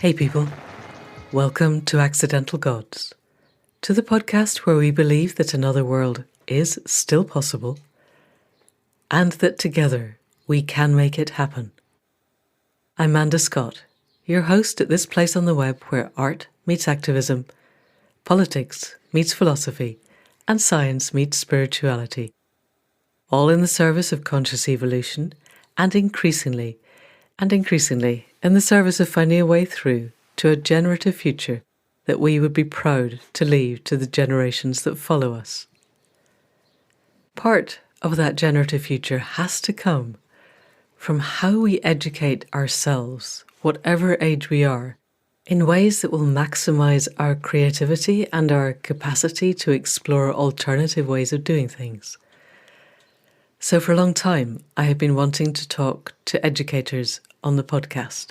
Hey people, welcome to Accidental Gods, to the podcast where we believe that another world is still possible and that together we can make it happen. I'm Amanda Scott, your host at this place on the web where art meets activism, politics meets philosophy, and science meets spirituality, all in the service of conscious evolution and increasingly in the service of finding a way through to a generative future that we would be proud to leave to the generations that follow us. Part of that generative future has to come from how we educate ourselves, whatever age we are, in ways that will maximize our creativity and our capacity to explore alternative ways of doing things. So for a long time, I have been wanting to talk to educators on the podcast.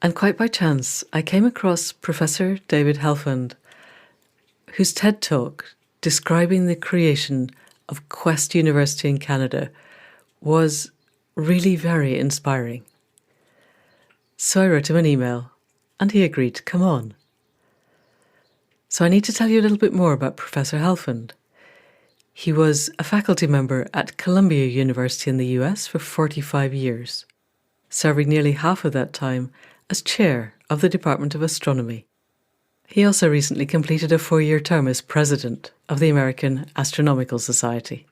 And quite by chance, I came across Professor David Helfand, whose TED Talk describing the creation of Quest University in Canada was really very inspiring. So I wrote him an email, and he agreed to come on. So I need to tell you a little bit more about Professor Helfand. He was a faculty member at Columbia University in the US for 45 years, serving nearly half of that time as chair of the Department of Astronomy. He also recently completed a 4-year term as president of the American Astronomical Society.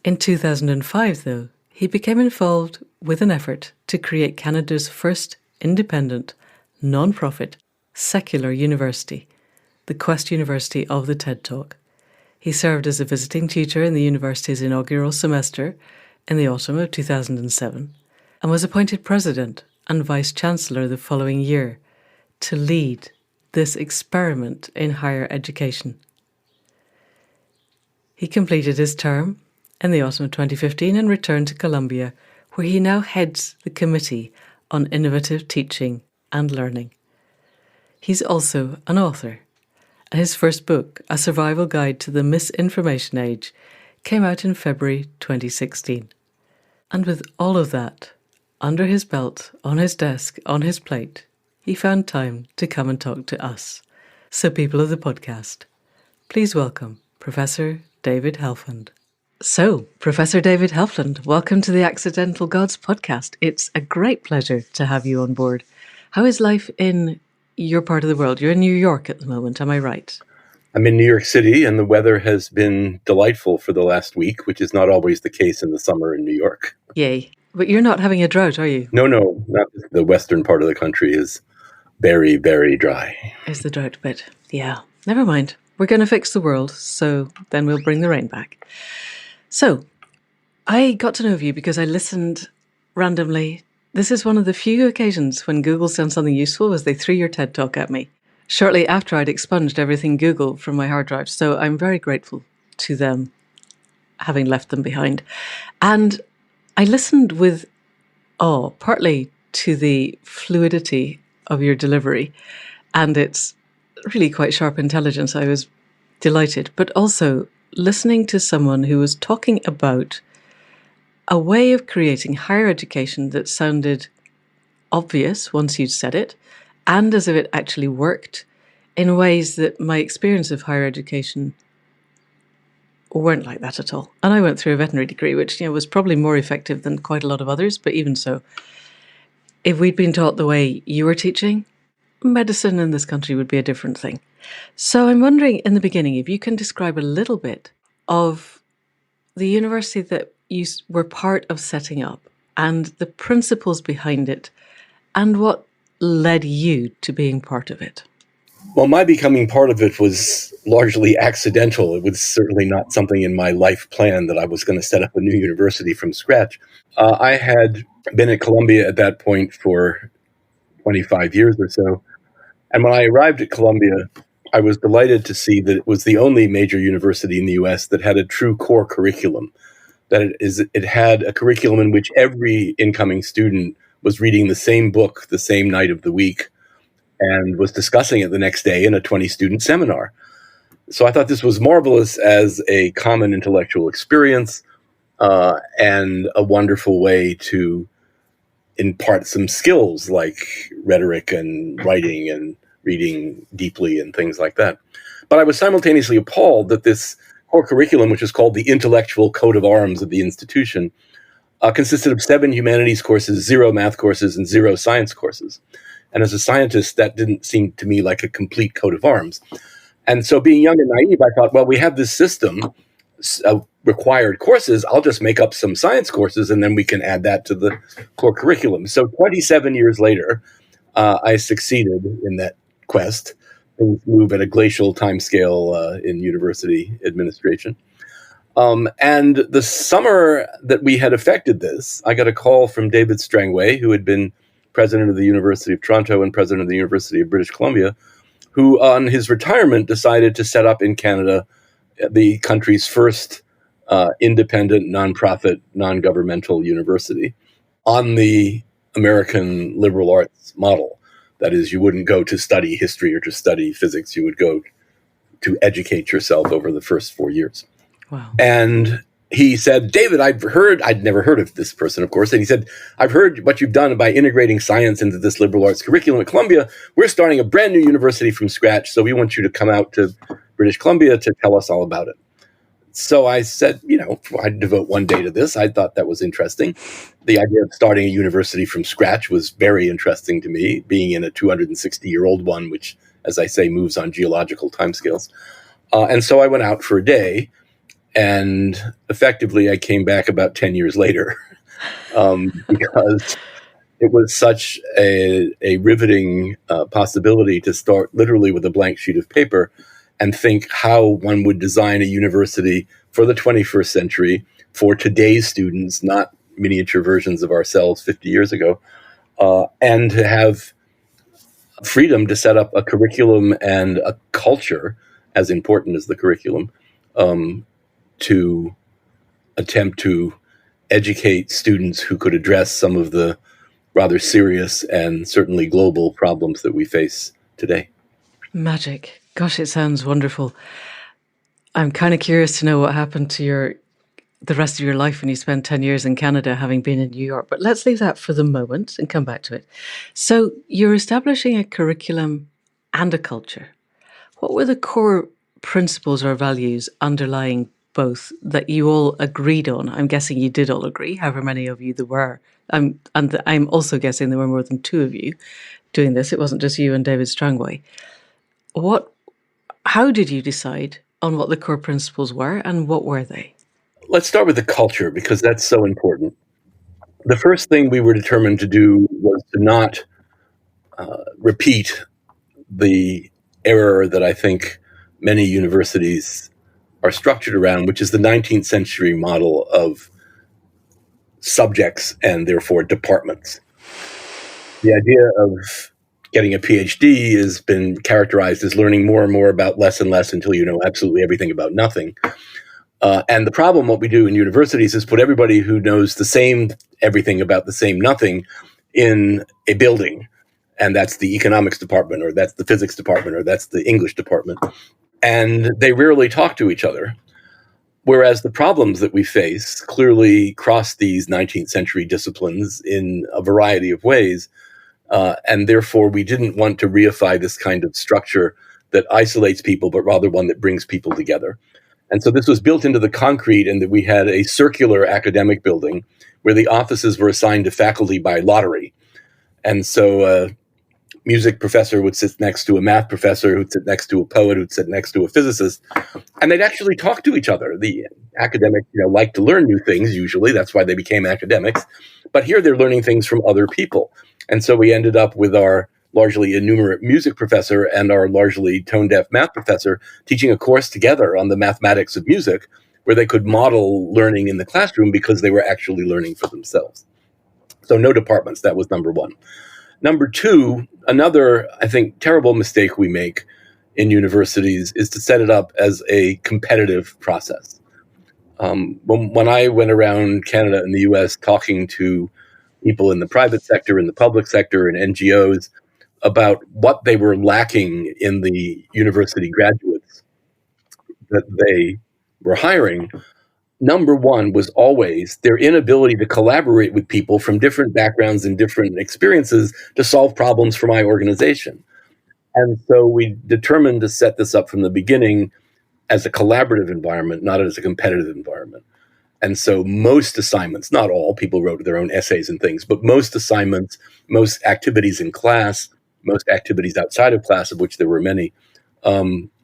In 2005, though, he became involved with an effort to create Canada's first independent, non-profit, secular university, the Quest University of the TED Talk. He served as a visiting tutor in the university's inaugural semester in the autumn of 2007 and was appointed president and vice-chancellor the following year to lead this experiment in higher education. He completed his term in the autumn of 2015 and returned to Columbia, where he now heads the Committee on Innovative Teaching and Learning. He's also an author, and his first book, A Survival Guide to the Misinformation Age, came out in February 2016. And with all of that under his belt, on his desk, on his plate, he found time to come and talk to us. So people of the podcast, please welcome Professor David Helfand. So, Professor David Helfand, welcome to the Accidental Gods podcast. It's a great pleasure to have you on board. How is life in your part of the world? You're in New York at the moment, am I right? I'm in New York City, and the weather has been delightful for the last week, which is not always the case in the summer in New York. Yay. But you're not having a drought, are you? No, not the western part of the country is very, very dry. Is the drought bit? Yeah, never mind. We're going to fix the world, so then we'll bring the rain back. So, I got to know of you because I listened randomly. This is one of the few occasions when Google sent something useful was they threw your TED Talk at me shortly after I'd expunged everything Google from my hard drive. So I'm very grateful to them having left them behind. And I listened with awe, partly to the fluidity of your delivery and its really quite sharp intelligence. I was delighted, but also listening to someone who was talking about a way of creating higher education that sounded obvious once you'd said it, and as if it actually worked in ways that my experience of higher education weren't like that at all. And I went through a veterinary degree, which was probably more effective than quite a lot of others, but even so, if we'd been taught the way you were teaching, medicine in this country would be a different thing. So I'm wondering in the beginning if you can describe a little bit of the university that you were part of setting up and the principles behind it and what led you to being part of it. Well, my becoming part of it was largely accidental. It was certainly not something in my life plan that I was going to set up a new university from scratch. I had been at Columbia at that point for 25 years or so. And when I arrived at Columbia, I was delighted to see that it was the only major university in the U.S. that had a true core curriculum. That it had a curriculum in which every incoming student was reading the same book the same night of the week and was discussing it the next day in a 20-student seminar. So I thought this was marvelous as a common intellectual experience and a wonderful way to impart some skills like rhetoric and writing and reading deeply and things like that. But I was simultaneously appalled that this core curriculum, which is called the intellectual coat of arms of the institution, consisted of 7 humanities courses, 0 math courses, and 0 science courses. And as a scientist, that didn't seem to me like a complete coat of arms. And so being young and naive, I thought, well, we have this system of required courses. I'll just make up some science courses, and then we can add that to the core curriculum. So 27 years later, I succeeded in that quest. Things move at a glacial timescale in university administration. And the summer that we had effected this, I got a call from David Strangway, who had been president of the University of Toronto and president of the University of British Columbia, who on his retirement decided to set up in Canada the country's first independent, nonprofit, non-governmental university on the American liberal arts model. That is, you wouldn't go to study history or to study physics. You would go to educate yourself over the first 4 years. Wow. And he said, David, I'd never heard of this person, of course. And he said, I've heard what you've done by integrating science into this liberal arts curriculum at Columbia. We're starting a brand new university from scratch. So we want you to come out to British Columbia to tell us all about it. So I said, I'd devote one day to this. I thought that was interesting. The idea of starting a university from scratch was very interesting to me, being in a 260-year-old one, which, as I say, moves on geological timescales. And so I went out for a day, and effectively I came back about 10 years later because it was such a riveting possibility to start literally with a blank sheet of paper and think how one would design a university for the 21st century for today's students, not miniature versions of ourselves 50 years ago, and to have freedom to set up a curriculum and a culture as important as the curriculum to attempt to educate students who could address some of the rather serious and certainly global problems that we face today. Magic. Gosh, it sounds wonderful. I'm kind of curious to know what happened to the rest of your life when you spent 10 years in Canada, having been in New York. But let's leave that for the moment and come back to it. So you're establishing a curriculum and a culture. What were the core principles or values underlying both that you all agreed on? I'm guessing you did all agree, however many of you there were. And I'm also guessing there were more than 2 of you doing this. It wasn't just you and David Strangway. How did you decide on what the core principles were, and what were they? Let's start with the culture, because that's so important. The first thing we were determined to do was to not repeat the error that I think many universities are structured around, which is the 19th century model of subjects and therefore departments. The idea of getting a PhD has been characterized as learning more and more about less and less until you know absolutely everything about nothing. And the problem, what we do in universities, is put everybody who knows the same everything about the same nothing in a building. And that's the economics department, or that's the physics department, or that's the English department. And they rarely talk to each other. Whereas the problems that we face clearly cross these 19th century disciplines in a variety of ways. And therefore, we didn't want to reify this kind of structure that isolates people, but rather one that brings people together. And so this was built into the concrete, in that we had a circular academic building where the offices were assigned to faculty by lottery. And so a music professor would sit next to a math professor, who'd sit next to a poet, who'd sit next to a physicist, and they'd actually talk to each other. The academics, like to learn new things, usually. That's why they became academics. But here they're learning things from other people. And so we ended up with our largely innumerate music professor and our largely tone-deaf math professor teaching a course together on the mathematics of music, where they could model learning in the classroom because they were actually learning for themselves. So no departments. That was number one. Number two, another, I think, terrible mistake we make in universities is to set it up as a competitive process. When I went around Canada and the US talking to people in the private sector, in the public sector, and NGOs about what they were lacking in the university graduates that they were hiring, number one was always their inability to collaborate with people from different backgrounds and different experiences to solve problems for my organization. And so we determined to set this up from the beginning as a collaborative environment, not as a competitive environment. And so most assignments, not all, people wrote their own essays and things, but most assignments, most activities in class, most activities outside of class, of which there were many,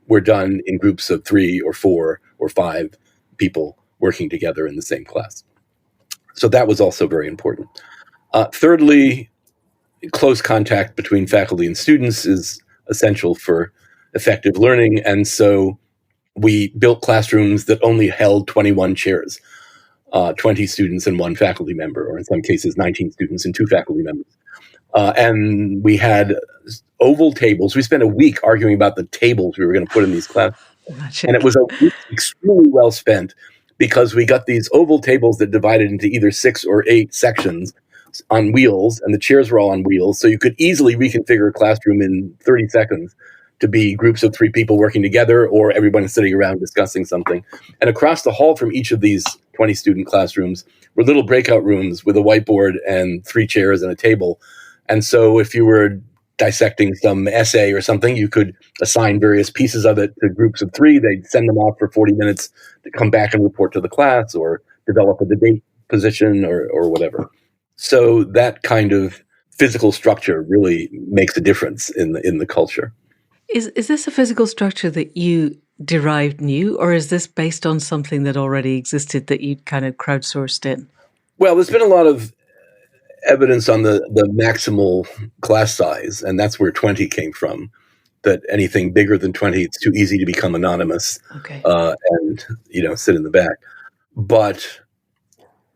were done in groups of 3 or 4 or 5 people working together in the same class. So that was also very important. Thirdly, close contact between faculty and students is essential for effective learning. And so we built classrooms that only held 21 chairs, 20 students and 1 faculty member, or in some cases, 19 students and 2 faculty members. And we had oval tables. We spent a week arguing about the tables we were going to put in these classes. And it was a week extremely well spent because we got these oval tables that divided into either 6 or 8 sections on wheels, and the chairs were all on wheels. So you could easily reconfigure a classroom in 30 seconds to be groups of 3 people working together or everyone sitting around discussing something. And across the hall from each of these 20 student classrooms were little breakout rooms with a whiteboard and 3 chairs and a table. And so if you were dissecting some essay or something, you could assign various pieces of it to groups of 3. They'd send them off for 40 minutes to come back and report to the class or develop a debate position or whatever. So that kind of physical structure really makes a difference in the culture. Is this a physical structure that you derived new, or is this based on something that already existed that you kind of crowdsourced in? Well, there's been a lot of evidence on the maximal class size, and that's where 20 came from, that anything bigger than 20, it's too easy to become anonymous. Okay. And, sit in the back. But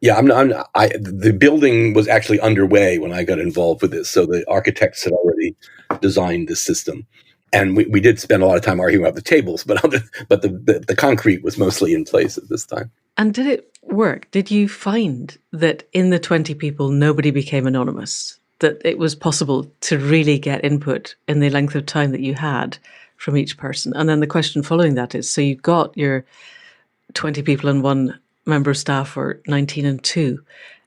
yeah, the building was actually underway when I got involved with this. So the architects had already designed this system. And we did spend a lot of time arguing about the tables, but the concrete was mostly in place at this time. And did it work? Did you find that in the 20 people, nobody became anonymous? That it was possible to really get input in the length of time that you had from each person? And then the question following that is, so you've got your 20 people and 1 member of staff, or 19 and 2.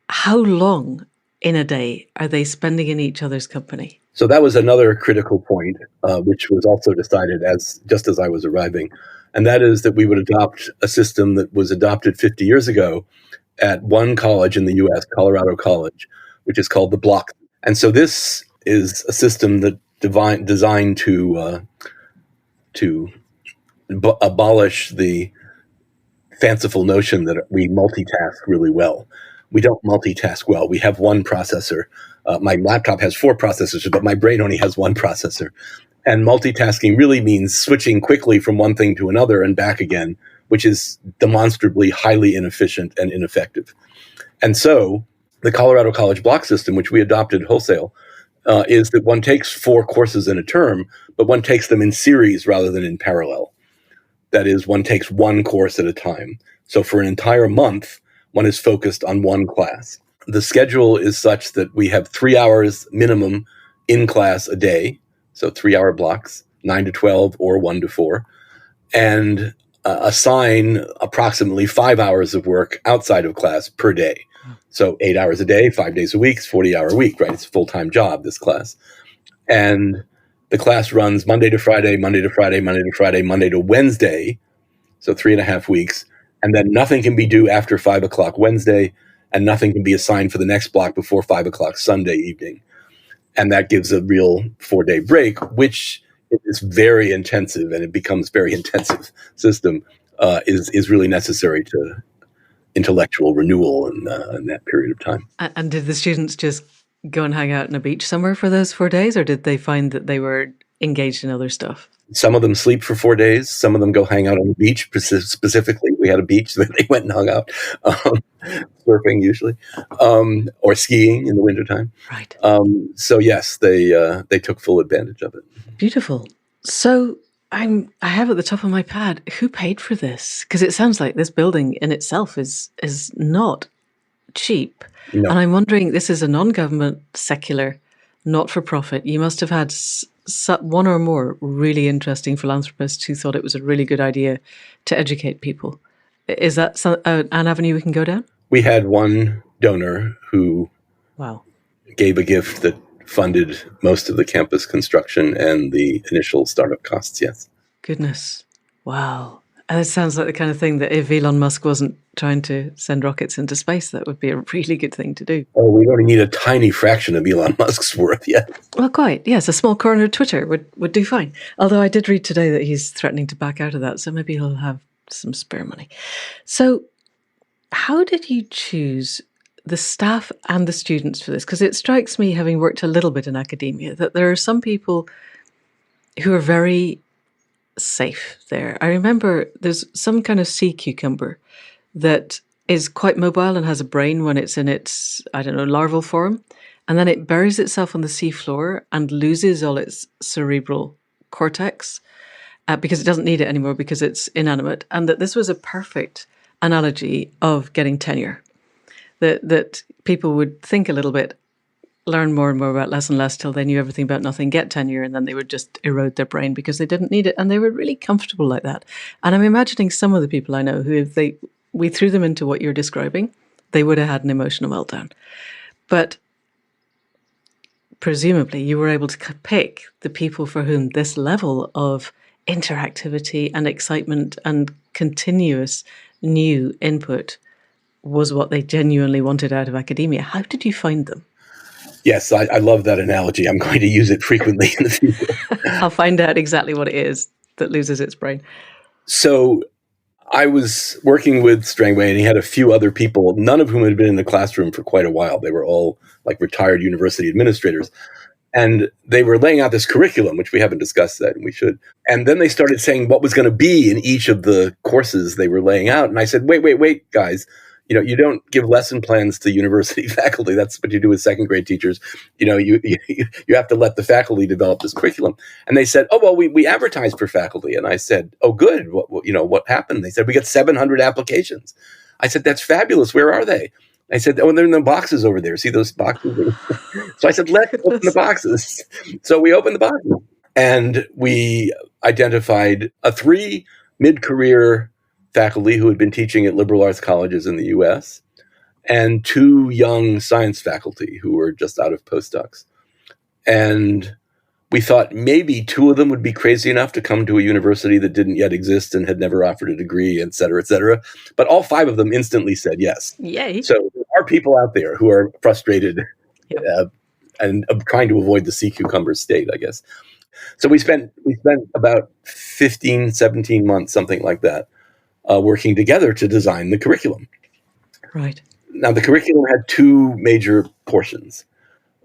How long in a day are they spending in each other's company? So that was another critical point, which was also decided just as I was arriving. And that is that we would adopt a system that was adopted 50 years ago at one college in the U.S., Colorado College, which is called the block. And so this is a system that designed to abolish the fanciful notion that we multitask really well. We don't multitask well. We have one processor. My laptop has 4 processors, but my brain only has 1 processor. And multitasking really means switching quickly from one thing to another and back again, which is demonstrably highly inefficient and ineffective. And so the Colorado College block system, which we adopted wholesale, is that one takes 4 courses in a term, but one takes them in series rather than in parallel. That is, one takes 1 course at a time. So for an entire month, one is focused on 1 class. The schedule is such that we have 3 hours minimum in class a day, so 3-hour blocks, 9 to 12 or 1 to 4, and assign approximately 5 hours of work outside of class per day. So 8 hours a day, 5 days a week, it's a 40-hour week, right? It's a full-time job, this class. And the class runs Monday to Friday, Monday to Friday, Monday to Friday, Monday to Wednesday, so 3.5 weeks. And then nothing can be due after 5 o'clock Wednesday, and nothing can be assigned for the next block before 5 o'clock Sunday evening. And that gives a real 4-day break, which is very intensive, and it becomes very intensive system, is really necessary to intellectual renewal in that period of time. And did the students just go and hang out on a beach somewhere for those 4 days, or did they find that they were engaged in other stuff? Some of them sleep for 4 days. Some of them go hang out on the beach specifically. We had a beach that they went and hung out, surfing usually, or skiing in the wintertime. Right. So yes, they took full advantage of it. Beautiful. So I have at the top of my pad, who paid for this? Because it sounds like this building in itself is not cheap. No. And I'm wondering, this is a non-government, secular, not-for-profit. You must have had one or more really interesting philanthropists who thought it was a really good idea to educate people. Is that an avenue we can go down? We had one donor who Wow. gave a gift that funded most of the campus construction and the initial startup costs, yes. Goodness. Wow. And it sounds like the kind of thing that if Elon Musk wasn't trying to send rockets into space, that would be a really good thing to do. Oh, we only need a tiny fraction of Elon Musk's worth yet. Well, quite. Yes, a small corner of Twitter would do fine. Although I did read today that he's threatening to back out of that, so maybe he'll have some spare money. So how did you choose the staff and the students for this? Because it strikes me, having worked a little bit in academia, that there are some people who are very safe there. I remember there's some kind of sea cucumber that is quite mobile and has a brain when it's in its, I don't know, larval form. And then it buries itself on the seafloor and loses all its cerebral cortex because it doesn't need it anymore because it's inanimate. And that this was a perfect analogy of getting tenure. That people would think a little bit, learn more and more about less and less till they knew everything about nothing, get tenure, and then they would just erode their brain because they didn't need it. And they were really comfortable like that. And I'm imagining some of the people I know who, if we threw them into what you're describing, they would have had an emotional meltdown. But presumably you were able to pick the people for whom this level of interactivity and excitement and continuous new input was what they genuinely wanted out of academia. How did you find them? Yes, I love that analogy. I'm going to use it frequently in the future. I'll find out exactly what it is that loses its brain. So I was working with Strangway, and he had a few other people, none of whom had been in the classroom for quite a while. They were all like retired university administrators. And they were laying out this curriculum, which we haven't discussed that, and we should. And then they started saying what was going to be in each of the courses they were laying out. And I said, wait, guys. You don't give lesson plans to university faculty. That's what you do with second grade teachers. You have to let the faculty develop this curriculum. And they said, oh, well, we advertised for faculty. And I said, oh, good. What happened? They said, we got 700 applications. I said, that's fabulous. Where are they? I said, oh, they're in the boxes over there. See those boxes? So I said, let's open the boxes. So we opened the boxes. And we identified 3 mid-career faculty who had been teaching at liberal arts colleges in the U.S., and 2 young science faculty who were just out of postdocs. And we thought maybe 2 of them would be crazy enough to come to a university that didn't yet exist and had never offered a degree, et cetera, et cetera. But all 5 of them instantly said yes. Yay. So there are people out there who are frustrated and trying to avoid the sea cucumber state, I guess. So we spent about 15, 17 months, something like that, working together to design the curriculum. Right. Now, the curriculum had 2 major portions.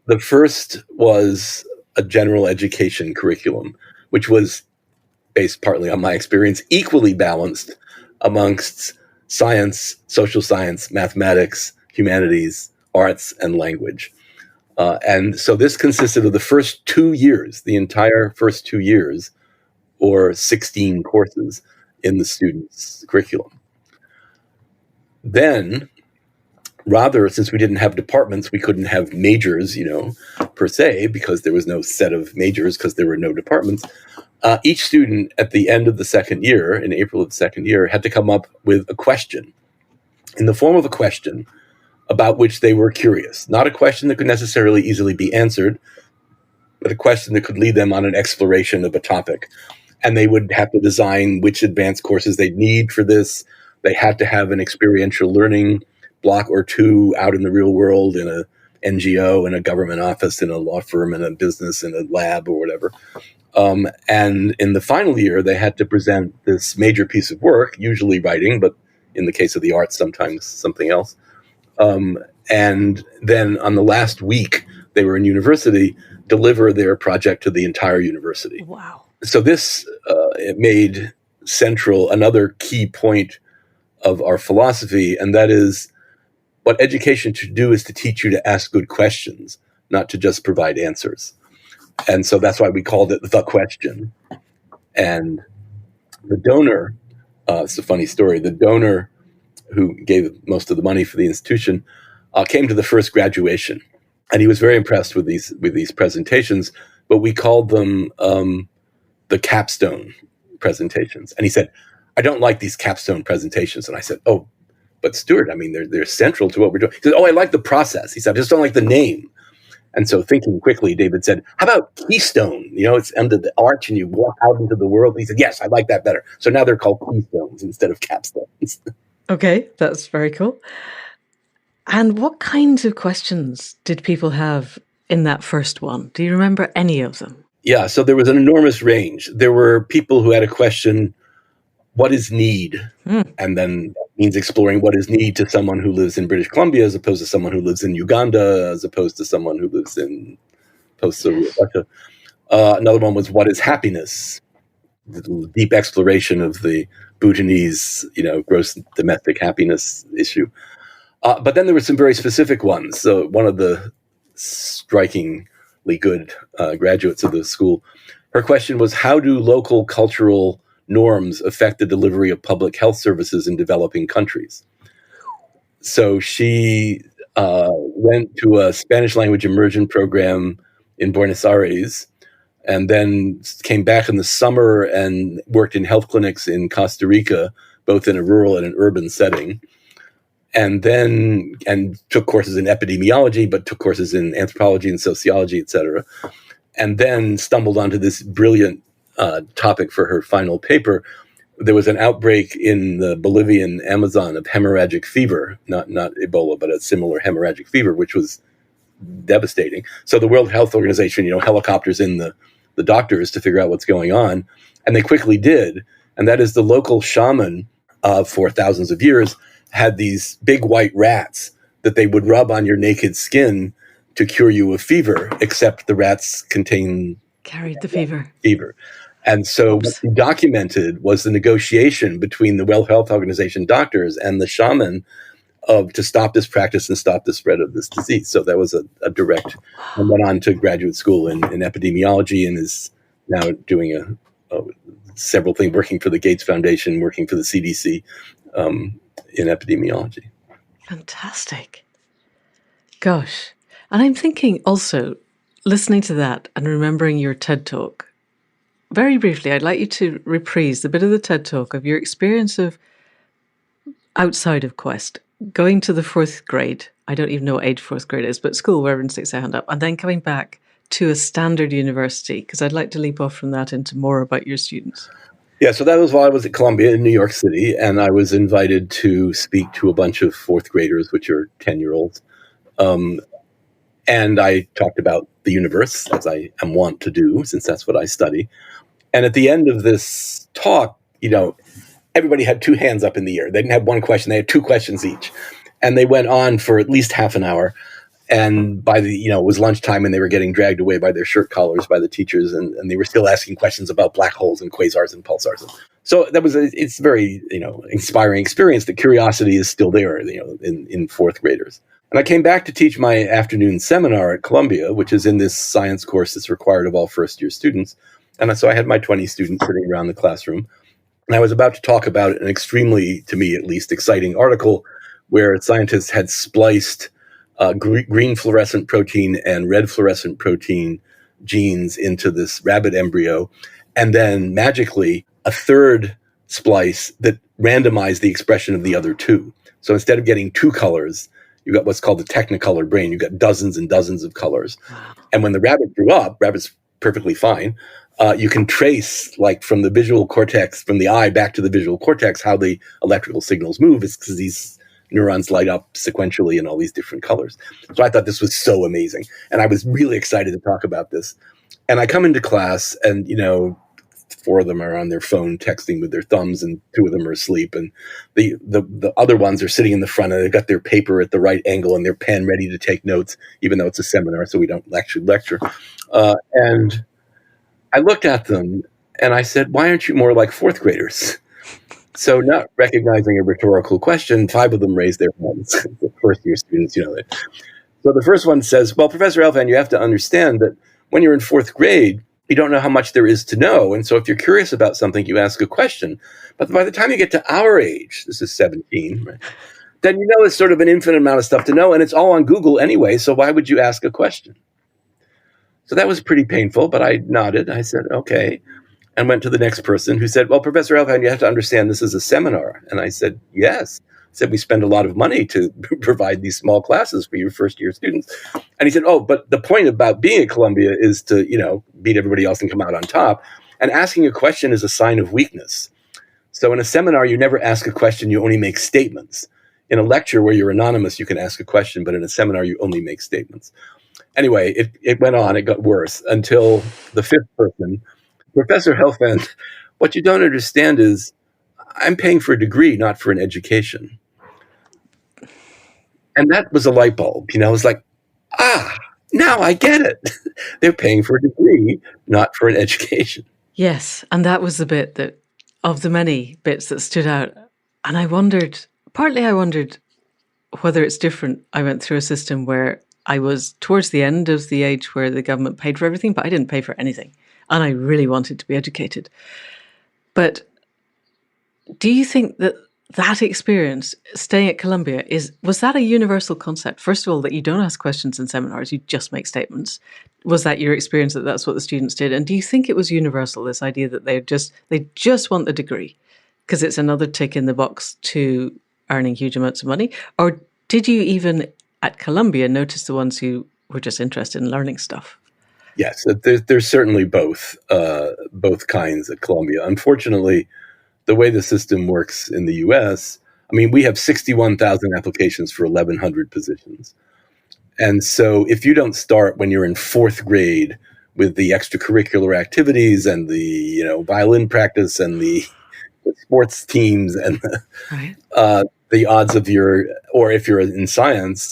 The first was a general education curriculum, which was based partly on my experience, equally balanced amongst science, social science, mathematics, humanities, arts, and language. And so this consisted of the first 2 years, the entire first 2 years, or 16 courses in the students' curriculum. Then, since we didn't have departments, we couldn't have majors, per se, because there was no set of majors because there were no departments. Each student at the end of the second year, in April of the second year, had to come up with a question in the form of a question about which they were curious. Not a question that could necessarily easily be answered, but a question that could lead them on an exploration of a topic. And they would have to design which advanced courses they'd need for this. They had to have an experiential learning block or 2 out in the real world, in a NGO, in a government office, in a law firm, in a business, in a lab, or whatever. And in the final year, they had to present this major piece of work, usually writing, but in the case of the arts, sometimes something else. And then on the last week they were in university, deliver their project to the entire university. Wow. So this it made central another key point of our philosophy, and that is what education should do is to teach you to ask good questions, not to just provide answers. And so that's why we called it the question. And the donor, it's a funny story, the donor who gave most of the money for the institution came to the first graduation. And he was very impressed with these presentations, but we called them the capstone presentations. And he said, I don't like these capstone presentations. And I said, oh, but Stuart, I mean, they're central to what we're doing. He said, oh, I like the process. He said, I just don't like the name. And so thinking quickly, David said, how about Keystone? It's under the arch and you walk out into the world. He said, yes, I like that better. So now they're called Keystones instead of capstones. Okay, that's very cool. And what kinds of questions did people have in that first one? Do you remember any of them? Yeah, so there was an enormous range. There were people who had a question, what is need? And then that means exploring what is need to someone who lives in British Columbia as opposed to someone who lives in Uganda, as opposed to someone who lives in post-Soviet Russia. Another one was, what is happiness? The deep exploration of the Bhutanese, gross domestic happiness issue. But then there were some very specific ones. So one of the strikingly good graduates of the school, her question was, how do local cultural norms affect the delivery of public health services in developing countries? So she went to a Spanish language immersion program in Buenos Aires, and then came back in the summer and worked in health clinics in Costa Rica, both in a rural and an urban setting. And took courses in epidemiology, but took courses in anthropology and sociology, et cetera. And then stumbled onto this brilliant topic for her final paper. There was an outbreak in the Bolivian Amazon of hemorrhagic fever, not Ebola, but a similar hemorrhagic fever, which was devastating. So the World Health Organization, helicopters in the doctors to figure out what's going on. And they quickly did. And that is the local shaman for thousands of years had these big white rats that they would rub on your naked skin to cure you of fever, except the rats carried the fever. And so what he documented was the negotiation between the World Health Organization doctors and the shaman to stop this practice and stop the spread of this disease. So that was a direct, and went on to graduate school in epidemiology and is now doing several things, working for the Gates Foundation, working for the CDC, in epidemiology. Fantastic. Gosh. And I'm thinking also, listening to that and remembering your TED Talk, very briefly, I'd like you to reprise the bit of the TED Talk of your experience of outside of Quest, going to the fourth grade. I don't even know what age fourth grade is, but school where everyone sticks their hand up, and then coming back to a standard university, because I'd like to leap off from that into more about your students. Yeah, so that was while I was at Columbia in New York City, and I was invited to speak to a bunch of fourth graders, which are 10-year-olds. And I talked about the universe, as I am wont to do, since that's what I study. And at the end of this talk, everybody had two hands up in the air. They didn't have one question, they had two questions each. And they went on for at least half an hour. And by it was lunchtime and they were getting dragged away by their shirt collars by the teachers. And they were still asking questions about black holes and quasars and pulsars. So it's very, inspiring experience. The curiosity is still there, in fourth graders. And I came back to teach my afternoon seminar at Columbia, which is in this science course that's required of all first year students. And so I had my 20 students sitting around the classroom. And I was about to talk about an extremely, to me at least, exciting article where scientists had spliced green fluorescent protein and red fluorescent protein genes into this rabbit embryo, and then magically a third splice that randomized the expression of the other two. So instead of getting two colors, you got what's called the technicolor brain. You got dozens and dozens of colors. And when the rabbit grew up, rabbit's perfectly fine, you can trace, like from the visual cortex, from the eye back to the visual cortex, how the electrical signals move. It's because these neurons light up sequentially in all these different colors. So I thought this was so amazing. And I was really excited to talk about this. And I come into class and, four of them are on their phone texting with their thumbs and two of them are asleep. And the other ones are sitting in the front and they've got their paper at the right angle and their pen ready to take notes, even though it's a seminar, so we don't lecture. And I looked at them and I said, why aren't you more like fourth graders? So not recognizing a rhetorical question, five of them raised their hands, the first year students, So the first one says, well, Professor Helfand, you have to understand that when you're in fourth grade, you don't know how much there is to know. And so if you're curious about something, you ask a question. But by the time you get to our age, this is 17, right, then it's sort of an infinite amount of stuff to know. And it's all on Google anyway. So why would you ask a question? So that was pretty painful, but I nodded. I said, okay. and went to the next person who said, well, Professor Helfand, you have to understand this is a seminar. And I said, yes. I said, we spend a lot of money to provide these small classes for your first year students. And he said, oh, but the point about being at Columbia is to, beat everybody else and come out on top. And asking a question is a sign of weakness. So in a seminar, you never ask a question, you only make statements. In a lecture where you're anonymous, you can ask a question, but in a seminar, you only make statements. Anyway, it went on, it got worse until the fifth person, Professor Helfand, what you don't understand is I'm paying for a degree, not for an education. And that was a light bulb. It was like, now I get it. They're paying for a degree, not for an education. Yes, and that was the bit that, of the many bits that stood out. And I wondered whether it's different. I went through a system where I was towards the end of the age where the government paid for everything, but I didn't pay for anything. And I really wanted to be educated. But do you think that experience, staying at Columbia, was that a universal concept? First of all, that you don't ask questions in seminars, you just make statements. Was that your experience, that that's what the students did? And do you think it was universal, this idea that they just want the degree because it's another tick in the box to earning huge amounts of money? Or did you even at Columbia notice the ones who were just interested in learning stuff? Yes, there's certainly both kinds at Columbia. Unfortunately, the way the system works in the U.S., we have 61,000 applications for 1,100 positions. And so if you don't start when you're in fourth grade with the extracurricular activities and the violin practice and the sports teams and the odds of or if you're in science,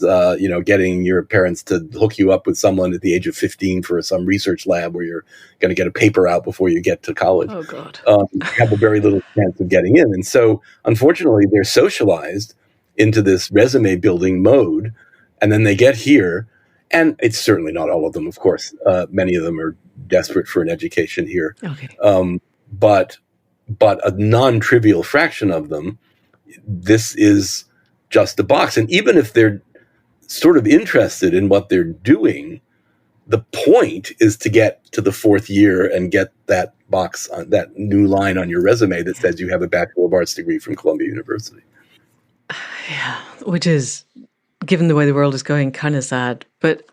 getting your parents to hook you up with someone at the age of 15 for some research lab where you're going to get a paper out before you get to college. Oh, God. You have a very little chance of getting in. And so, unfortunately, they're socialized into this resume building mode, and then they get here. And it's certainly not all of them, of course. Many of them are desperate for an education here. Okay. But a non-trivial fraction of them, this is just a box. And even if they're sort of interested in what they're doing, the point is to get to the fourth year and get that box, on that new line on your resume that says you have a Bachelor of Arts degree from Columbia University. Yeah, which is, given the way the world is going, kind of sad. But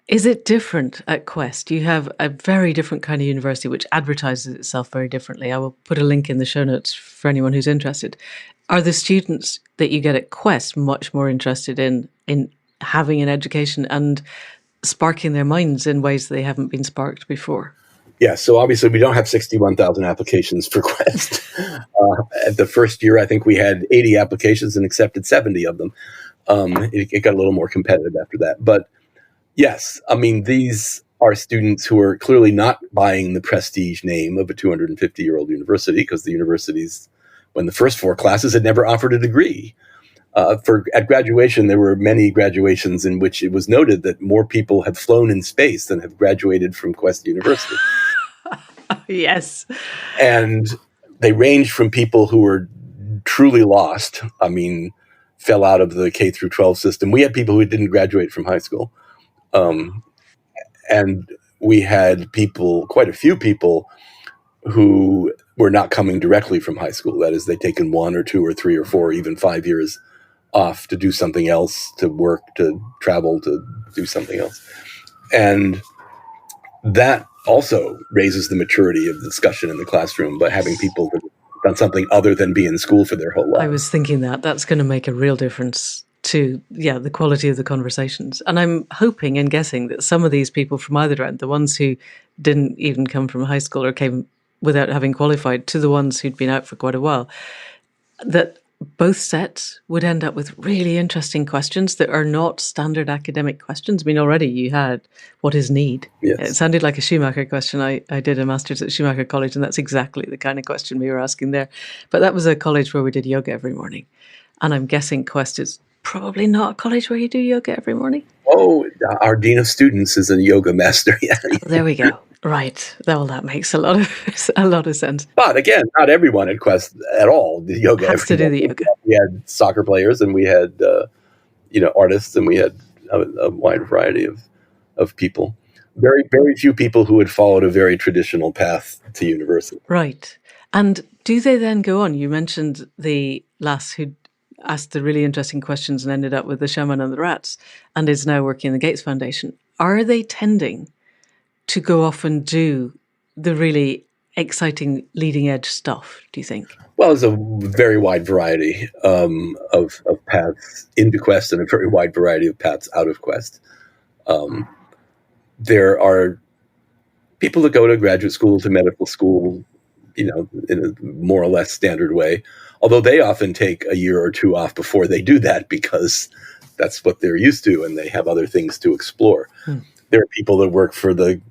is it different at Quest? You have a very different kind of university which advertises itself very differently. I will put a link in the show notes for anyone who's interested. Are the students that you get at Quest much more interested in having an education and sparking their minds in ways they haven't been sparked before? Yeah, so obviously we don't have 61,000 applications for Quest. At the first year, I think we had 80 applications and accepted 70 of them. It got a little more competitive after that. But yes, these are students who are clearly not buying the prestige name of a 250-year-old university, because the universities, when the first four classes, had never offered a degree. At graduation, there were many graduations in which it was noted that more people have flown in space than have graduated from Quest University. Yes. And they ranged from people who were truly lost, fell out of the K through 12 system. We had people who didn't graduate from high school. And we had quite a few people who were not coming directly from high school. That is, they'd taken 1 or 2 or 3 or 4, even 5 years off to do something else, to work, to travel, to do something else. And that also raises the maturity of the discussion in the classroom by having people that have done something other than be in school for their whole life. I was thinking that's going to make a real difference to the quality of the conversations. And I'm hoping and guessing that some of these people from either end, the ones who didn't even come from high school or came without having qualified, to the ones who'd been out for quite a while, that both sets would end up with really interesting questions that are not standard academic questions. Already you had, what is need? Yes. It sounded like a Schumacher question. I did a master's at Schumacher College, and that's exactly the kind of question we were asking there. But that was a college where we did yoga every morning. And I'm guessing Quest is probably not a college where you do yoga every morning. Oh, our dean of students is a yoga master. Yeah. There we go. Right. Well, that makes a lot of sense. But again, not everyone at Quest at all did yoga. Has to do the yoga. We had soccer players, and we had artists, and we had a wide variety of people. Very, very few people who had followed a very traditional path to university. Right. And do they then go on? You mentioned the lass who asked the really interesting questions and ended up with the shaman and the rats and is now working in the Gates Foundation. Are they tending to go off and do the really exciting leading edge stuff, do you think? Well, there's a very wide variety of paths into Quest and a very wide variety of paths out of Quest. There are people that go to graduate school, to medical school, in a more or less standard way, although they often take a year or two off before they do that because that's what they're used to and they have other things to explore. There are people that work for the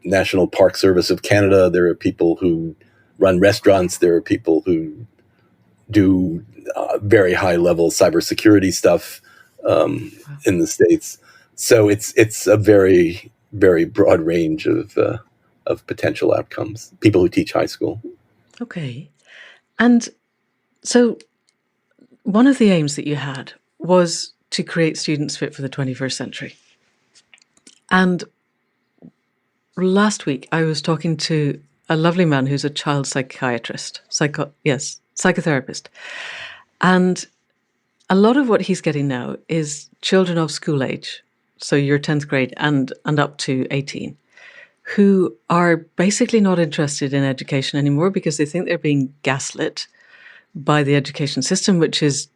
National Park Service of Canada. There are people who run restaurants. There are people who do very high-level cybersecurity stuff in the States. So it's a very, very broad range of potential outcomes. People who teach high school. Okay. And so one of the aims that you had was to create students fit for the 21st century. And last week I was talking to a lovely man who's a child psychiatrist, psychotherapist. And a lot of what he's getting now is children of school age, so your 10th grade and up to 18, who are basically not interested in education anymore because they think they're being gaslit by the education system, which is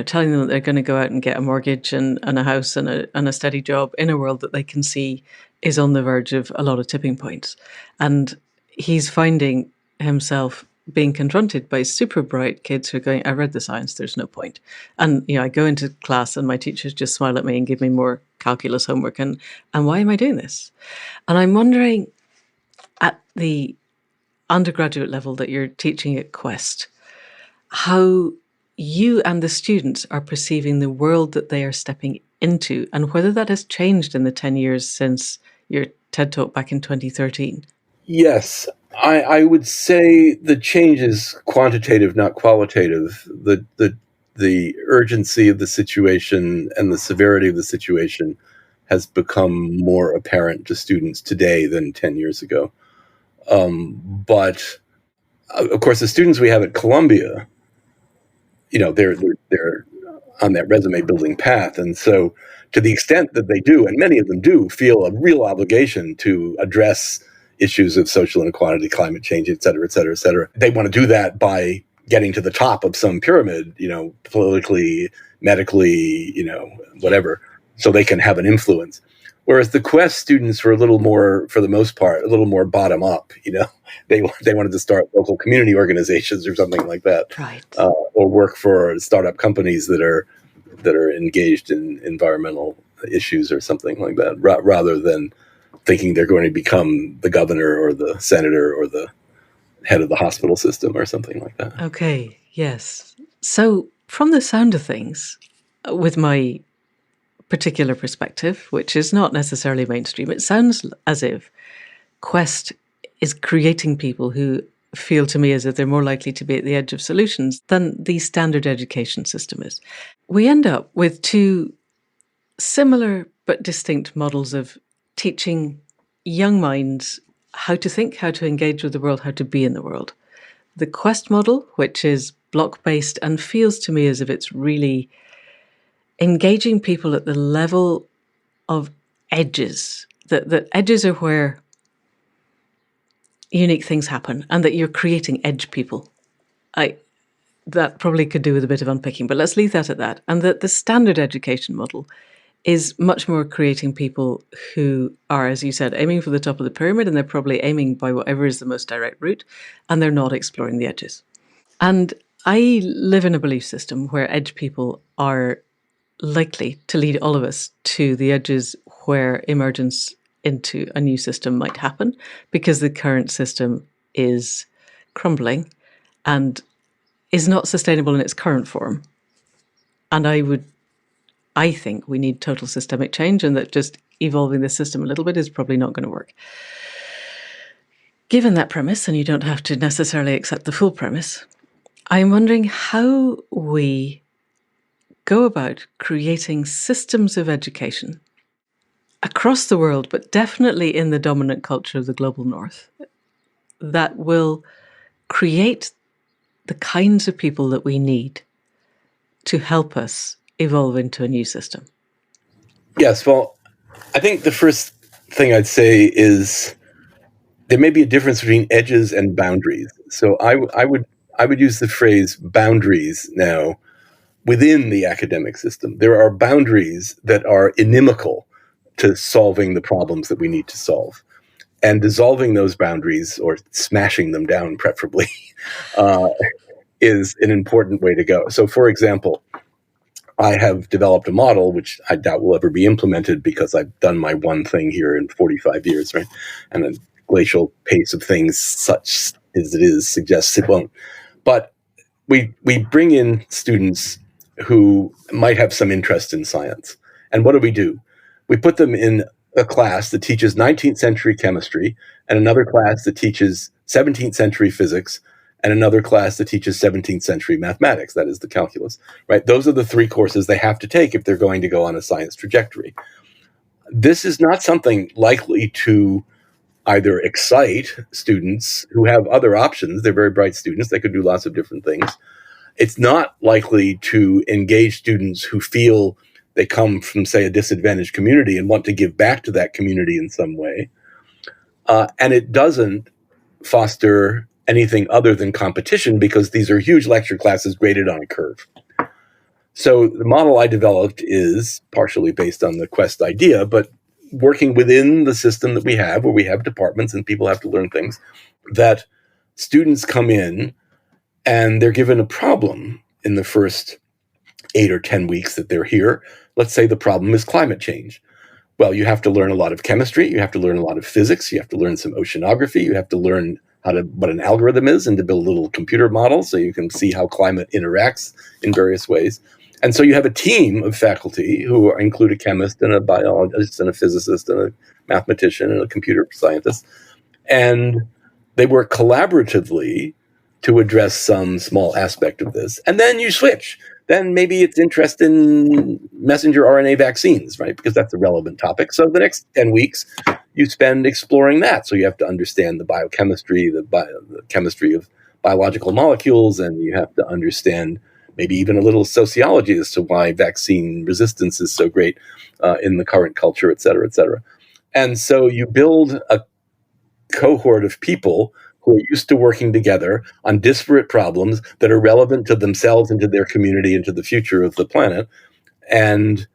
telling them that they're going to go out and get a mortgage and a house and a steady job in a world that they can see is on the verge of a lot of tipping points. And he's finding himself being confronted by super bright kids who are going, I read the science, there's no point. And I go into class and my teachers just smile at me and give me more calculus homework. And why am I doing this? And I'm wondering, at the undergraduate level that you're teaching at Quest, how you and the students are perceiving the world that they are stepping into and whether that has changed in the 10 years since your TED Talk back in 2013. Yes, I would say the change is quantitative, not qualitative. The urgency of the situation and the severity of the situation has become more apparent to students today than 10 years ago. But of course, the students we have at Columbia, they're on that resume building path. And so to the extent that they do, and many of them do, feel a real obligation to address issues of social inequality, climate change, et cetera, et cetera, et cetera. They want to do that by getting to the top of some pyramid, politically, medically, whatever, so they can have an influence. Whereas the Quest students were a little more, for the most part, a little more bottom up. They wanted to start local community organizations or something like that, right? Or work for startup companies that are engaged in environmental issues or something like that, rather than thinking they're going to become the governor or the senator or the head of the hospital system or something like that. Okay, yes. So from the sound of things, with my particular perspective, which is not necessarily mainstream, it sounds as if Quest is creating people who feel to me as if they're more likely to be at the edge of solutions than the standard education system is. We end up with two similar but distinct models of teaching young minds how to think, how to engage with the world, how to be in the world. The Quest model, which is block-based and feels to me as if it's really engaging people at the level of edges, that edges are where unique things happen and that you're creating edge people. That probably could do with a bit of unpicking, but let's leave that at that. And that the standard education model is much more creating people who are, as you said, aiming for the top of the pyramid, and they're probably aiming by whatever is the most direct route, and they're not exploring the edges. And I live in a belief system where edge people are likely to lead all of us to the edges where emergence into a new system might happen, because the current system is crumbling and is not sustainable in its current form. And I think we need total systemic change, and that just evolving the system a little bit is probably not going to work. Given that premise, and you don't have to necessarily accept the full premise, I'm wondering how we go about creating systems of education across the world, but definitely in the dominant culture of the global north, that will create the kinds of people that we need to help us evolve into a new system? Yes, well, I think the first thing I'd say is there may be a difference between edges and boundaries. So I would use the phrase boundaries now within the academic system. There are boundaries that are inimical to solving the problems that we need to solve. And dissolving those boundaries, or smashing them down preferably, uh, is an important way to go. So, for example, I have developed a model, which I doubt will ever be implemented because I've done my one thing here in 45 years, right? And the glacial pace of things, such as it is, suggests it won't. But we bring in students who might have some interest in science. And what do? We put them in a class that teaches 19th century chemistry, and another class that teaches 17th century physics, and another class that teaches 17th century mathematics, that is the calculus, right? Those are the three courses they have to take if they're going to go on a science trajectory. This is not something likely to either excite students who have other options. They're very bright students. They could do lots of different things. It's not likely to engage students who feel they come from, say, a disadvantaged community and want to give back to that community in some way. And it doesn't foster anything other than competition, because these are huge lecture classes graded on a curve. So the model I developed is partially based on the Quest idea, but working within the system that we have, where we have departments and people have to learn things, that students come in and they're given a problem in the first 8 or 10 weeks that they're here. Let's say the problem is climate change. Well, you have to learn a lot of chemistry, you have to learn a lot of physics, you have to learn some oceanography, you have to learn what an algorithm is, and to build a little computer model so you can see how climate interacts in various ways. And so you have a team of faculty who include a chemist and a biologist and a physicist and a mathematician and a computer scientist. And they work collaboratively to address some small aspect of this. And then you switch. Then maybe it's interest in messenger RNA vaccines, right? Because that's a relevant topic. So the next 10 weeks, you spend exploring that. So you have to understand the biochemistry, the chemistry of biological molecules, and you have to understand maybe even a little sociology as to why vaccine resistance is so great in the current culture, et cetera, et cetera. And so you build a cohort of people who are used to working together on disparate problems that are relevant to themselves and to their community and to the future of the planet. And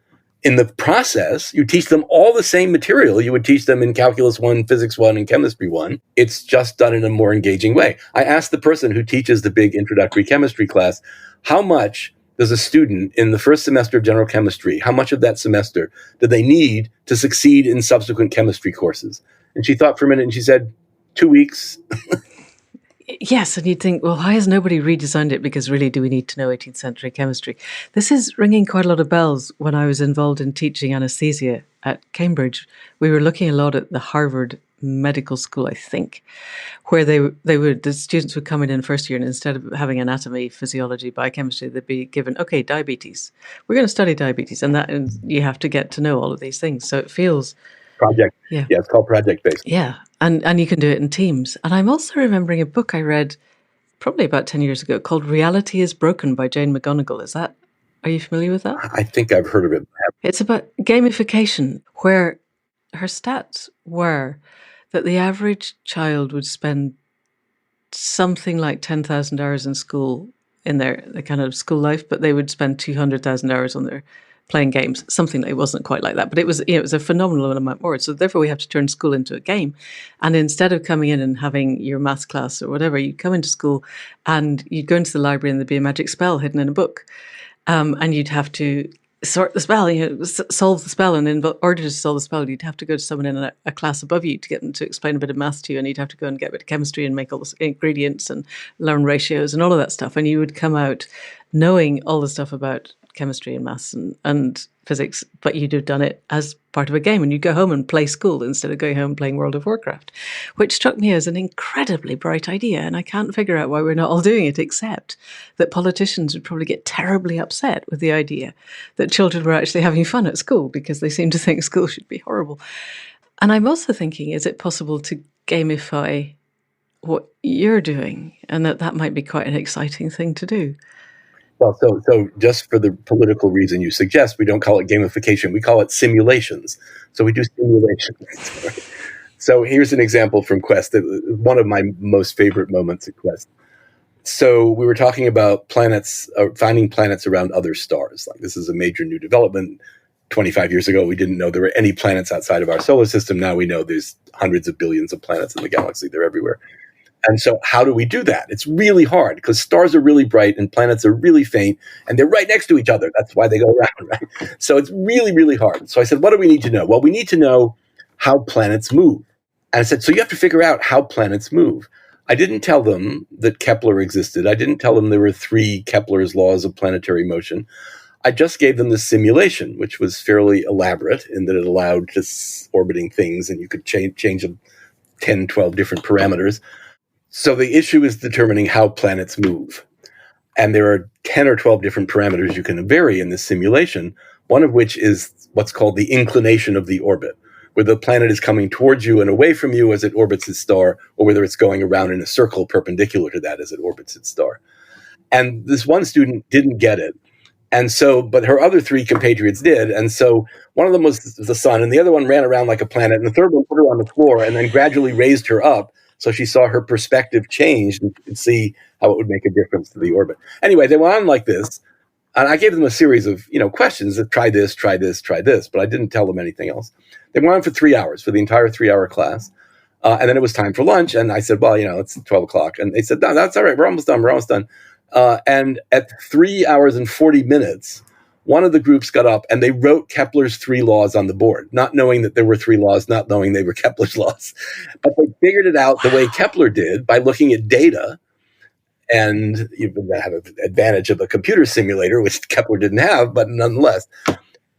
in the process, you teach them all the same material you would teach them in Calculus 1, Physics 1, and Chemistry 1. It's just done in a more engaging way. I asked the person who teaches the big introductory chemistry class, how much does a student in the first semester of general chemistry, how much of that semester do they need to succeed in subsequent chemistry courses? And she thought for a minute and she said, 2 weeks. Yes, and you'd think, well, why has nobody redesigned it? Because really, do we need to know 18th century chemistry? This is ringing quite a lot of bells. When I was involved in teaching anesthesia at Cambridge, we were looking a lot at the Harvard Medical School, I think, where the students would come in first year, and instead of having anatomy, physiology, biochemistry, they'd be given, okay, diabetes. We're going to study diabetes, and you have to get to know all of these things. So it feels Project. Yeah, it's called project-based. Yeah, and you can do it in teams. And I'm also remembering a book I read probably about 10 years ago called Reality is Broken by Jane McGonigal. Are you familiar with that? I think I've heard of it. It's about gamification, where her stats were that the average child would spend something like 10,000 hours in school in their kind of school life, but they would spend 200,000 hours on their playing games. Something that wasn't quite like that, but it was a phenomenal amount more. So therefore we have to turn school into a game. And instead of coming in and having your maths class or whatever, you'd come into school and you'd go into the library and there'd be a magic spell hidden in a book. And you'd have to sort the spell, solve the spell. And in order to solve the spell, you'd have to go to someone in a class above you to get them to explain a bit of maths to you. And you'd have to go and get a bit of chemistry and make all the ingredients and learn ratios and all of that stuff. And you would come out knowing all the stuff about chemistry and maths and physics, but you'd have done it as part of a game, and you'd go home and play school instead of going home and playing World of Warcraft, which struck me as an incredibly bright idea. And I can't figure out why we're not all doing it, except that politicians would probably get terribly upset with the idea that children were actually having fun at school, because they seem to think school should be horrible. And I'm also thinking, is it possible to gamify what you're doing, and that might be quite an exciting thing to do? Well, so just for the political reason you suggest, we don't call it gamification. We call it simulations. So we do simulations. So here's an example from Quest, one of my most favorite moments at Quest. So we were talking about planets, finding planets around other stars. Like, this is a major new development. 25 years ago, we didn't know there were any planets outside of our solar system. Now we know there's hundreds of billions of planets in the galaxy. They're everywhere. And so how do we do that? It's really hard, because stars are really bright and planets are really faint, and they're right next to each other. That's why they go around, right? So it's really, really hard. So I said, what do we need to know? Well, we need to know how planets move. And I said, so you have to figure out how planets move. I didn't tell them that Kepler existed. I didn't tell them there were 3 Kepler's laws of planetary motion. I just gave them the simulation, which was fairly elaborate in that it allowed just orbiting things, and you could change 10, 12 different parameters. So the issue is determining how planets move. And there are 10 or 12 different parameters you can vary in this simulation, one of which is what's called the inclination of the orbit, where the planet is coming towards you and away from you as it orbits its star, or whether it's going around in a circle perpendicular to that as it orbits its star. And this one student didn't get it. And so, but her other 3 compatriots did. And so one of them was the sun, and the other one ran around like a planet, and the third one put her on the floor and then gradually raised her up, so she saw her perspective change and could see how it would make a difference to the orbit. Anyway, they went on like this, and I gave them a series of questions that try this, try this, try this, but I didn't tell them anything else. They went on for 3 hours, for the entire 3-hour class. And then it was time for lunch, and I said, well, it's 12 o'clock. And they said, no, that's all right, we're almost done. And at 3 hours and 40 minutes, one of the groups got up and they wrote Kepler's 3 laws on the board, not knowing that there were 3 laws, not knowing they were Kepler's laws. But they figured it out the way Kepler did, by looking at data. And you have an advantage of a computer simulator, which Kepler didn't have, but nonetheless.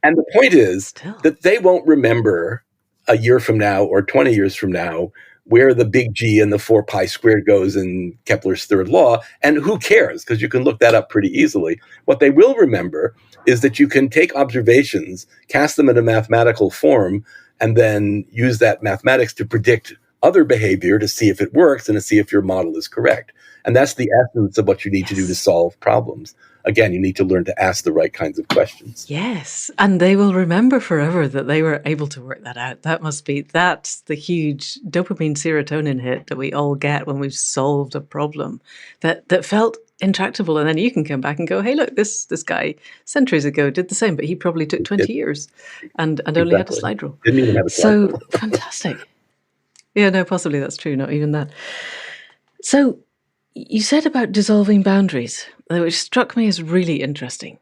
And the point is that they won't remember a year from now or 20 years from now where the big G and the 4 pi squared goes in Kepler's 3rd law. And who cares? Because you can look that up pretty easily. What they will remember is that you can take observations, cast them in a mathematical form, and then use that mathematics to predict other behavior, to see if it works and to see if your model is correct. And that's the essence of what you need to do to solve problems. Again, you need to learn to ask the right kinds of questions. Yes, and they will remember forever that they were able to work that out. That's the huge dopamine serotonin hit that we all get when we've solved a problem that felt intractable. And then you can come back and go, hey, look, this guy centuries ago did the same, but he probably took 20 years and only had a slide rule. Didn't even have a slide rule. So fantastic. Yeah, no, possibly that's true, not even that. So you said about dissolving boundaries, which struck me as really interesting.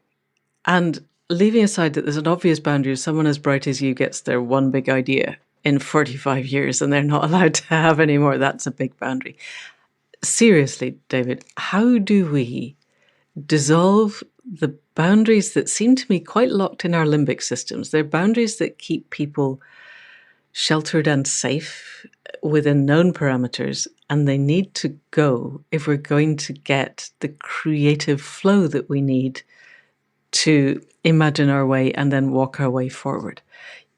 And leaving aside that there's an obvious boundary of someone as bright as you gets their one big idea in 45 years and they're not allowed to have any more, that's a big boundary. Seriously, David, how do we dissolve the boundaries that seem to me quite locked in our limbic systems? They're boundaries that keep people sheltered and safe within known parameters, and they need to go if we're going to get the creative flow that we need to imagine our way and then walk our way forward.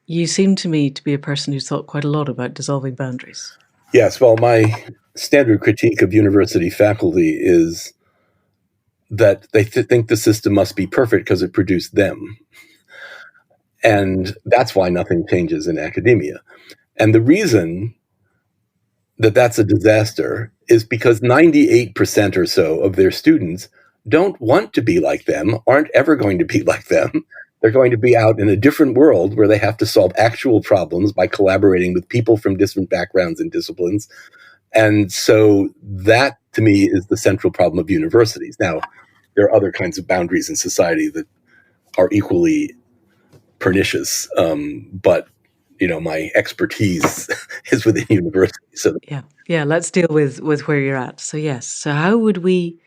You seem to me to be a person who's thought quite a lot about dissolving boundaries. Yes, well, my standard critique of university faculty is that they think the system must be perfect because it produced them. And that's why nothing changes in academia. And the reason that that's a disaster is because 98% or so of their students don't want to be like them, aren't ever going to be like them. They're going to be out in a different world where they have to solve actual problems by collaborating with people from different backgrounds and disciplines. And so that, to me, is the central problem of universities. Now, there are other kinds of boundaries in society that are equally pernicious, but my expertise is within university. So yeah, let's deal with where you're at. So yes, so how would we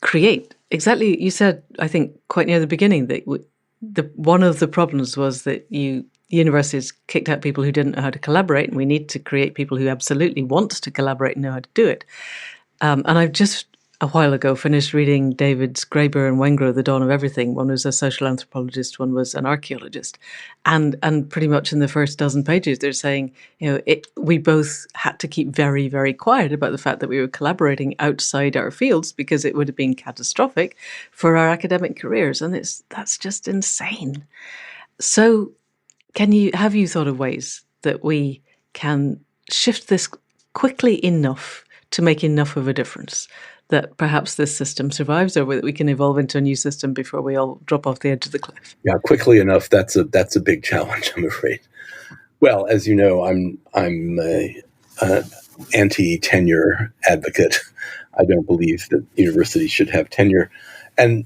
create exactly. You said, I think, quite near the beginning that one of the problems was that universities kicked out people who didn't know how to collaborate, and we need to create people who absolutely want to collaborate and know how to do it. And I've just a while ago finished reading David's Graeber and Wengrow, The Dawn of Everything. One was a social anthropologist, one was an archaeologist. And pretty much in the first dozen pages, they're saying, we both had to keep very, very quiet about the fact that we were collaborating outside our fields because it would have been catastrophic for our academic careers. And that's just insane. So have you thought of ways that we can shift this quickly enough to make enough of a difference that perhaps this system survives, or that we can evolve into a new system before we all drop off the edge of the cliff? Yeah, quickly enough. That's a big challenge, I'm afraid. Well, as you know, I'm an anti-tenure advocate. I don't believe that universities should have tenure, and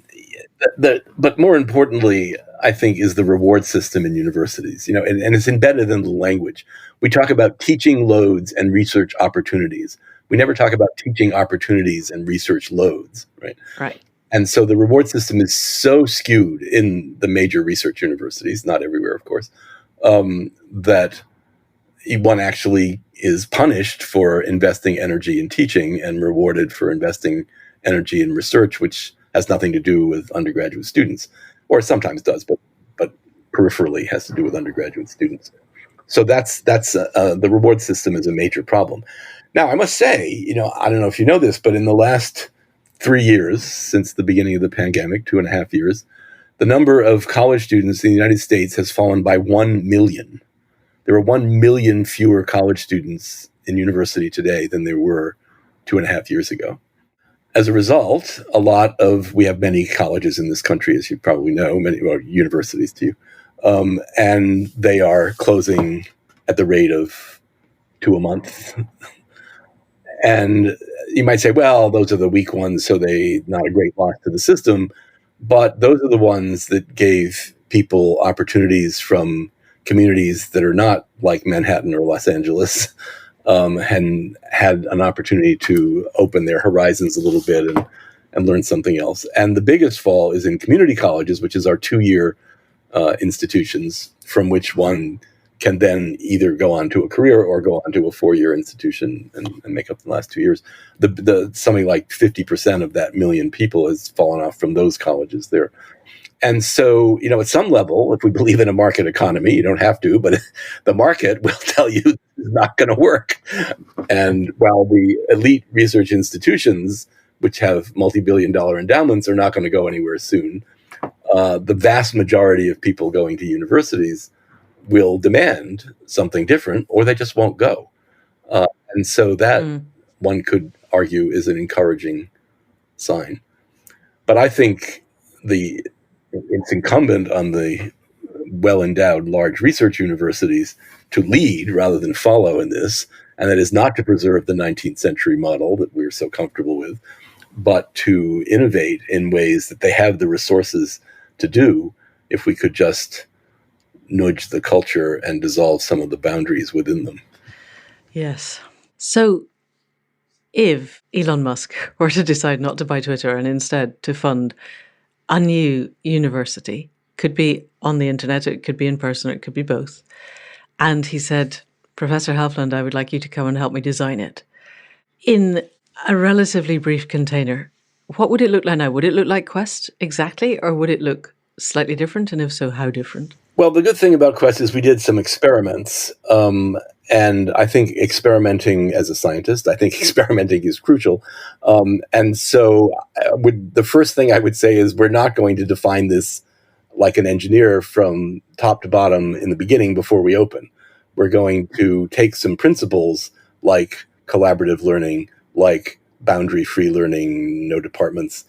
but more importantly, I think, is the reward system in universities. And it's embedded in the language. We talk about teaching loads and research opportunities. We never talk about teaching opportunities and research loads, right? Right. And so the reward system is so skewed in the major research universities, not everywhere, of course, that one actually is punished for investing energy in teaching and rewarded for investing energy in research, which has nothing to do with undergraduate students, or sometimes does, but peripherally has to do with undergraduate students. So that's the reward system is a major problem. Now, I must say, I don't know if you know this, but in the last 3 years, since the beginning of the pandemic, 2.5 years, the number of college students in the United States has fallen by 1 million. There are 1 million fewer college students in university today than there were 2.5 years ago. As a result, we have many colleges in this country, as you probably know, universities too, and they are closing at the rate of 2 a month. And you might say, well, those are the weak ones, so they not a great loss to the system. But those are the ones that gave people opportunities from communities that are not like Manhattan or Los Angeles, and had an opportunity to open their horizons a little bit and learn something else. And the biggest fall is in community colleges, which is our 2-year institutions, from which one can then either go on to a career or go on to a 4-year institution and make up the last 2 years. Something like 50% of that million people has fallen off from those colleges there. And so, at some level, if we believe in a market economy, you don't have to, but the market will tell you this is not going to work. And while the elite research institutions, which have multi-billion-dollar endowments, are not going to go anywhere soon, the vast majority of people going to universities will demand something different, or they just won't go. And so that, one could argue, is an encouraging sign. But I think it's incumbent on the well-endowed large research universities to lead rather than follow in this, and that is not to preserve the 19th century model that we're so comfortable with, but to innovate in ways that they have the resources to do if we could just nudge the culture and dissolve some of the boundaries within them. Yes. So if Elon Musk were to decide not to buy Twitter and instead to fund a new university, could be on the internet, it could be in person, it could be both, and he said, Professor Helfand, I would like you to come and help me design it, in a relatively brief container, what would it look like now? Would it look like Quest exactly, or would it look slightly different? And if so, how different? Well, the good thing about Quest is we did some experiments, and I think experimenting as a scientist, I think experimenting is crucial. And so the first thing I would say is we're not going to define this like an engineer from top to bottom in the beginning before we open. We're going to take some principles like collaborative learning, like boundary-free learning, no departments,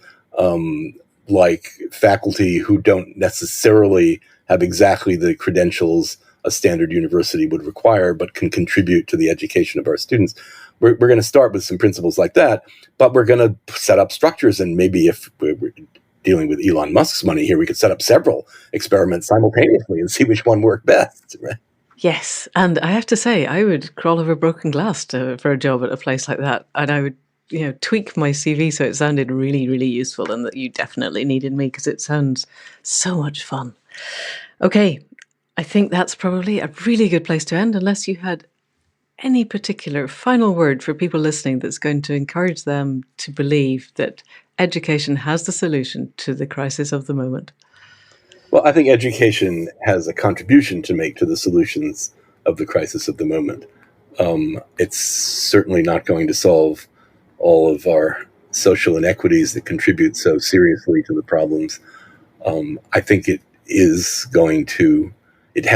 like faculty who don't necessarily have exactly the credentials a standard university would require, but can contribute to the education of our students. We're going to start with some principles like that, but we're going to set up structures. And maybe if we're dealing with Elon Musk's money here, we could set up several experiments simultaneously and see which one worked best. Right? Yes. And I have to say, I would crawl over broken glass for a job at a place like that. And I would tweak my CV so it sounded really, really useful and that you definitely needed me because it sounds so much fun. Okay, I think that's probably a really good place to end, unless you had any particular final word for people listening that's going to encourage them to believe that education has the solution to the crisis of the moment. Well, I think education has a contribution to make to the solutions of the crisis of the moment. It's certainly not going to solve all of our social inequities that contribute so seriously to the problems. I think it has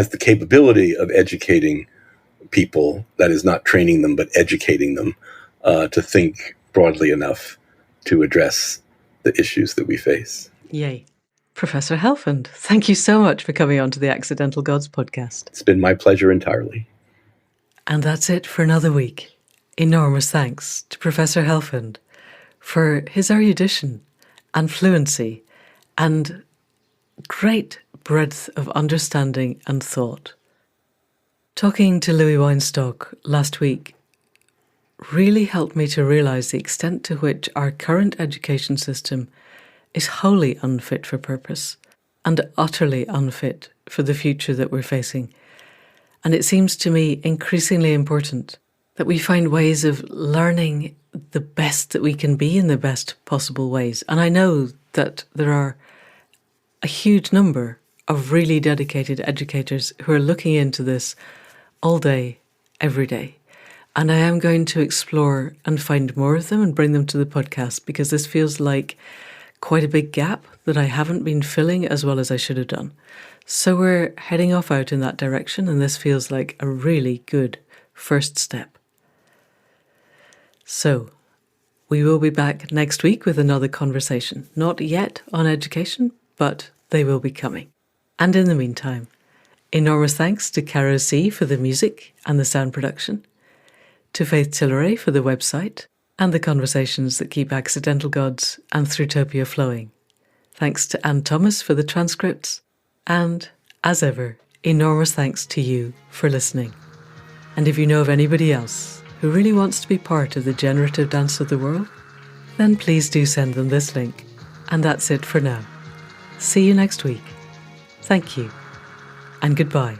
the capability of educating people, that is not training them, but educating them to think broadly enough to address the issues that we face. Yay. Professor Helfand, thank you so much for coming on to the Accidental Gods podcast. It's been my pleasure entirely. And that's it for another week. Enormous thanks to Professor Helfand for his erudition and fluency and great breadth of understanding and thought. Talking to Louis Weinstock last week really helped me to realise the extent to which our current education system is wholly unfit for purpose and utterly unfit for the future that we're facing. And it seems to me increasingly important that we find ways of learning the best that we can be in the best possible ways. And I know that there are a huge number of really dedicated educators who are looking into this all day, every day. And I am going to explore and find more of them and bring them to the podcast, because this feels like quite a big gap that I haven't been filling as well as I should have done. So we're heading off out in that direction, and this feels like a really good first step. So we will be back next week with another conversation, not yet on education, but they will be coming. And in the meantime, enormous thanks to Caro C for the music and the sound production, to Faith Tilleray for the website and the conversations that keep Accidental Gods and Throughtopia flowing. Thanks to Anne Thomas for the transcripts, and, as ever, enormous thanks to you for listening. And if you know of anybody else who really wants to be part of the generative dance of the world, then please do send them this link. And that's it for now. See you next week. Thank you, and goodbye.